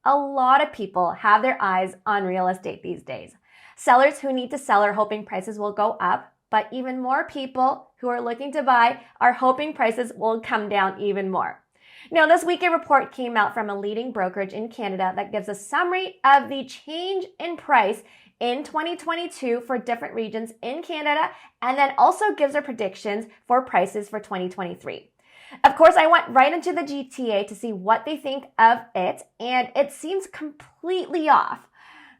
a lot of people have their eyes on real estate these days. Sellers who need to sell are hoping prices will go up, but even more people who are looking to buy are hoping prices will come down even more. Now, this week a report came out from a leading brokerage in Canada that gives a summary of the change in price in 2022 for different regions in Canada, and then also gives their predictions for prices for 2023. Of course, I went right into the GTA to see what they think of it, and it seems completely off.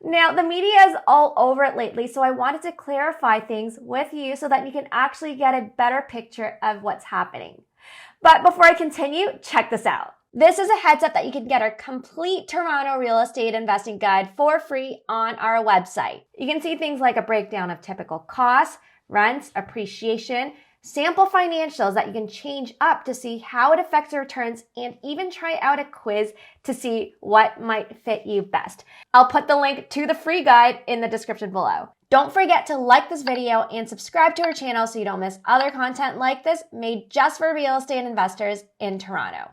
Now, the media is all over it lately, so I wanted to clarify things with you so that you can actually get a better picture of what's happening. But before I continue, check this out. This is a heads up that you can get our complete Toronto real estate investing guide for free on our website. You can see things like a breakdown of typical costs, rents, appreciation, sample financials that you can change up to see how it affects your returns, and even try out a quiz to see what might fit you best. I'll put the link to the free guide in the description below. Don't forget to like this video and subscribe to our channel so you don't miss other content like this made just for real estate investors in Toronto.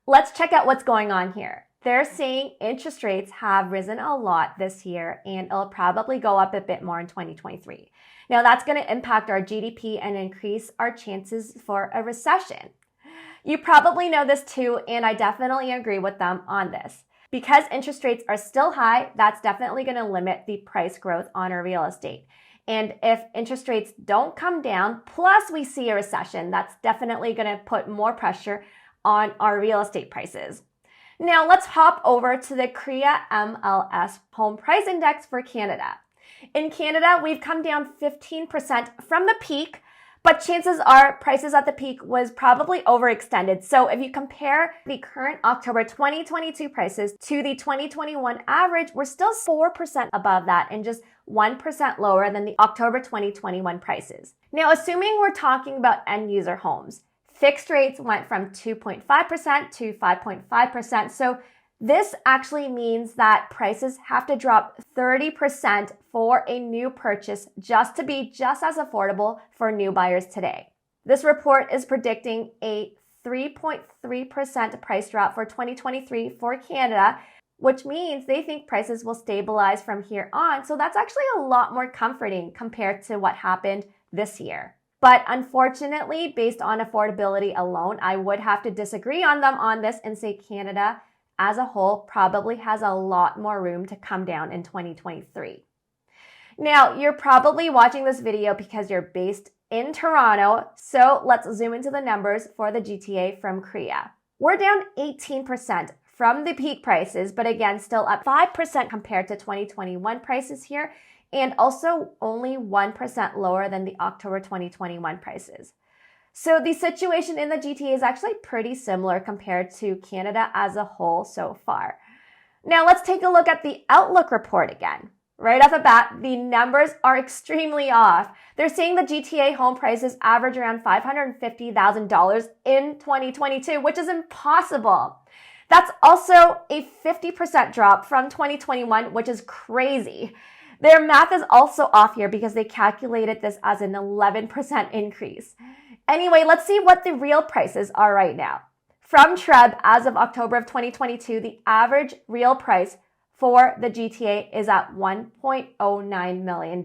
Let's check out what's going on here. They're saying interest rates have risen a lot this year and it'll probably go up a bit more in 2023. Now that's going to impact our GDP and increase our chances for a recession. You probably know this too, and I definitely agree with them on this. Because interest rates are still high, that's definitely going to limit the price growth on our real estate. And if interest rates don't come down, plus we see a recession, that's definitely going to put more pressure on our real estate prices. Now let's hop over to the CREA MLS Home Price Index for Canada. In Canada, we've come down 15% from the peak, but chances are prices at the peak was probably overextended. So if you compare the current October 2022 prices to the 2021 average, we're still 4% above that and just 1% lower than the October 2021 prices. Now, assuming we're talking about end user homes, fixed rates went from 2.5% to 5.5%. So this actually means that prices have to drop 30% for a new purchase just to be just as affordable for new buyers today. This report is predicting a 3.3% price drop for 2023 for Canada, which means they think prices will stabilize from here on. So that's actually a lot more comforting compared to what happened this year. But unfortunately, based on affordability alone, I would have to disagree on them on this and say Canada as a whole probably has a lot more room to come down in 2023. Now, you're probably watching this video because you're based in Toronto, so let's zoom into the numbers for the GTA from CREA. We're down 18% from the peak prices, but again, still up 5% compared to 2021 prices here, and also only 1% lower than the October 2021 prices. So the situation in the GTA is actually pretty similar compared to Canada as a whole so far. Now let's take a look at the Outlook report again. Right off the bat, the numbers are extremely off. They're saying the GTA home prices average around $550,000 in 2022, which is impossible. That's also a 50% drop from 2021, which is crazy. Their math is also off here because they calculated this as an 11% increase. Anyway, let's see what the real prices are right now. From TREB, as of October of 2022, the average real price for the GTA is at $1.09 million.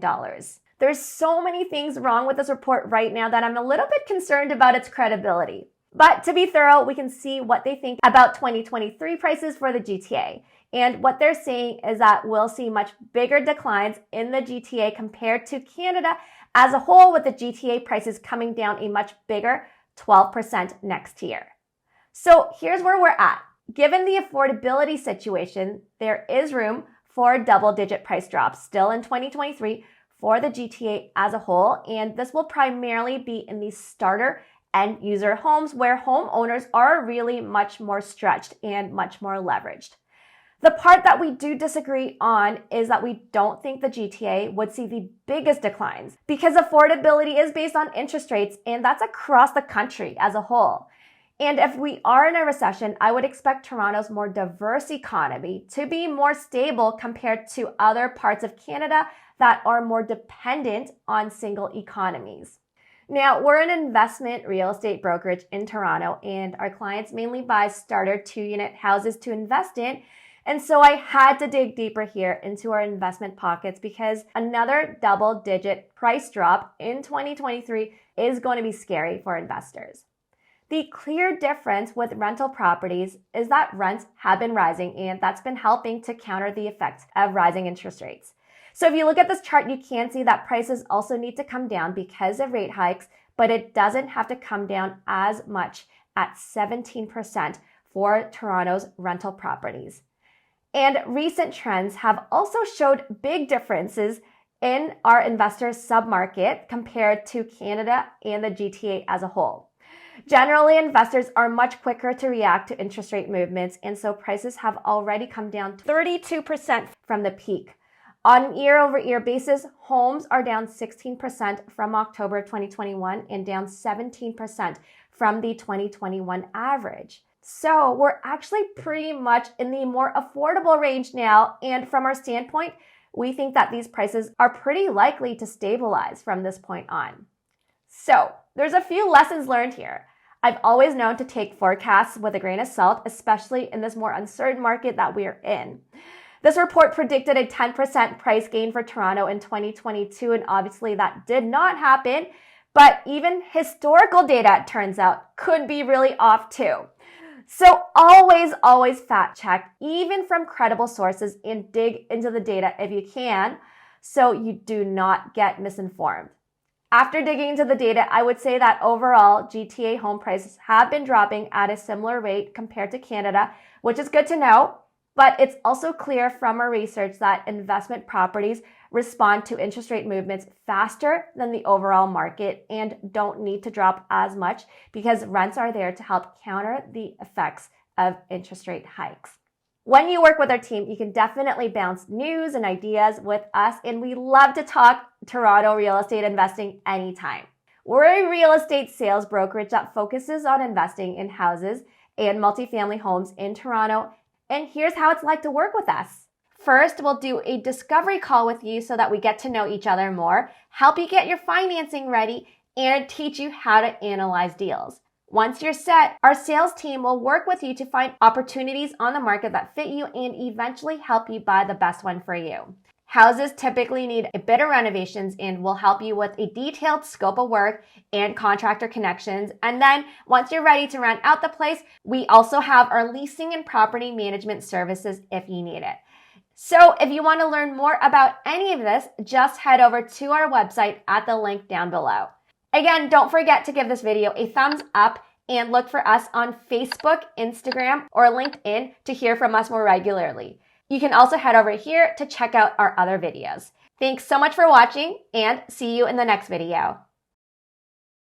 There's so many things wrong with this report right now that I'm a little bit concerned about its credibility. But to be thorough, we can see what they think about 2023 prices for the GTA. And what they're saying is that we'll see much bigger declines in the GTA compared to Canada as a whole, with the GTA prices coming down a much bigger 12% next year. So here's where we're at. Given the affordability situation, there is room for double-digit price drops still in 2023 for the GTA as a whole, and this will primarily be in the starter end user homes where homeowners are really much more stretched and much more leveraged. The part that we do disagree on is that we don't think the GTA would see the biggest declines because affordability is based on interest rates, and that's across the country as a whole. And if we are in a recession, I would expect Toronto's more diverse economy to be more stable compared to other parts of Canada that are more dependent on single economies. Now, we're an investment real estate brokerage in Toronto, and our clients mainly buy starter 2-unit houses to invest in. And so I had to dig deeper here into our investment pockets because another double-digit price drop in 2023 is going to be scary for investors. The clear difference with rental properties is that rents have been rising, and that's been helping to counter the effects of rising interest rates. So if you look at this chart, you can see that prices also need to come down because of rate hikes, but it doesn't have to come down as much at 17% for Toronto's rental properties. And recent trends have also showed big differences in our investor submarket compared to Canada and the GTA as a whole. Generally, investors are much quicker to react to interest rate movements, and so prices have already come down 32% from the peak. On a year-over-year basis, homes are down 16% from October 2021 and down 17% from the 2021 average. So we're actually pretty much in the more affordable range now, and from our standpoint, we think that these prices are pretty likely to stabilize from this point on. So there's a few lessons learned here. I've always known to take forecasts with a grain of salt, especially in this more uncertain market that we're in. This report predicted a 10% price gain for Toronto in 2022, and obviously that did not happen, but even historical data, it turns out, could be really off too. So always fact check, even from credible sources, and dig into the data if you can, so you do not get misinformed. After digging into the data, I would say that overall, GTA home prices have been dropping at a similar rate compared to Canada, which is good to know. But it's also clear from our research that investment properties respond to interest rate movements faster than the overall market and don't need to drop as much because rents are there to help counter the effects of interest rate hikes. When you work with our team, you can definitely bounce news and ideas with us, and we love to talk Toronto real estate investing anytime. We're a real estate sales brokerage that focuses on investing in houses and multifamily homes in Toronto. And here's how it's like to work with us. First, we'll do a discovery call with you so that we get to know each other more, help you get your financing ready, and teach you how to analyze deals. Once you're set, our sales team will work with you to find opportunities on the market that fit you and eventually help you buy the best one for you. Houses typically need a bit of renovations, and we'll help you with a detailed scope of work and contractor connections. And then once you're ready to rent out the place, we also have our leasing and property management services if you need it. So if you want to learn more about any of this, just head over to our website at the link down below. Again, don't forget to give this video a thumbs up and look for us on Facebook, Instagram, or LinkedIn to hear from us more regularly. You can also head over here to check out our other videos. Thanks so much for watching, and see you in the next video.